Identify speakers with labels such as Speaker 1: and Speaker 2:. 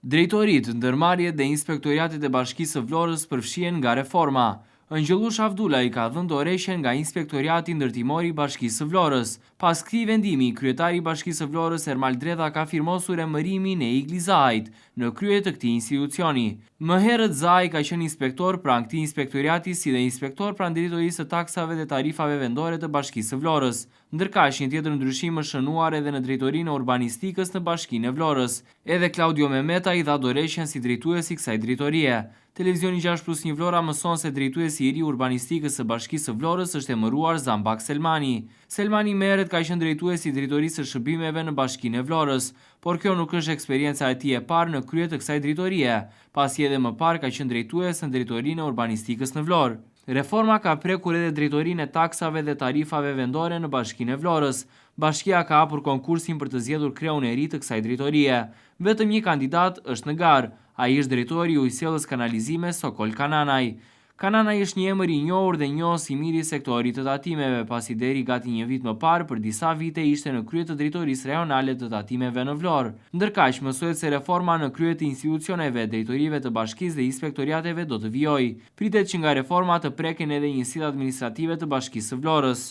Speaker 1: Drejtoritë, ndërmarrjet dhe inspektoriatet e Bashkisë së Vlorës përfshihen nga reforma. Angellush Avdulaj ka dhënë dorëshe nga Inspektoriati Ndërtimor i Bashkisë së Vlorës. Pas këtij vendimi, kryetari i Bashkisë së Vlorës Ermal Dredha ka firmosur emërimin e Igli Zahajt në krye të këtij institucioni. Më herët Zahaj ka qenë inspektor pranë këtij inspektoriati si dhe inspektor pranë drejtorisë së taksave dhe tarifave vendore të Bashkisë së Vlorës. Ndërkaq, një tjetër ndryshim është shënuar edhe në drejtorinë e urbanistikës në Bashkinë e Vlorës. Edhe Claudio Memeta i dha dorëshen si drejtues i kësaj drejtorie. Televizioni 6+1 Vlora mëson se drejtuesi i ri urbanistikës së Bashkisë së Vlorës është emëruar Zambak Selmani. Selmani më herët ka qenë drejtuesi i drejtorisë së shërbimeve në Bashkinë e Vlorës, por kjo nuk është eksperienca e tij e parë në krye të kësaj drejtorie, pasi edhe më parë ka qenë drejtues në drejtorinë e urbanistikës në Vlorë. Reforma ka prekur edhe drejtorinë e taksave dhe tarifave vendore në Bashkinë e Vlorës. Bashkia ka hapur konkursin për të zgjedhur kreun e ri të kësaj drejtorie. Vetëm një kandidat është në garë. Ai është drejtori i ujësjelljes kanalizime Sokol Kananaj. Kananaj është një emër i njohur dhe njohës i miri i sektorit të tatimeve, pasi deri gati një vit më parë për disa vite ishte në krye të drejtorisë rajonale të tatimeve në Vlorë. Ndërkaq, mësohet se reforma në krye të institucioneve, drejtorive të bashkisë dhe inspektoriateve do të vijojë. Pritet që nga reforma të preken edhe njësitë administrative të Bashkisë së Vlorës.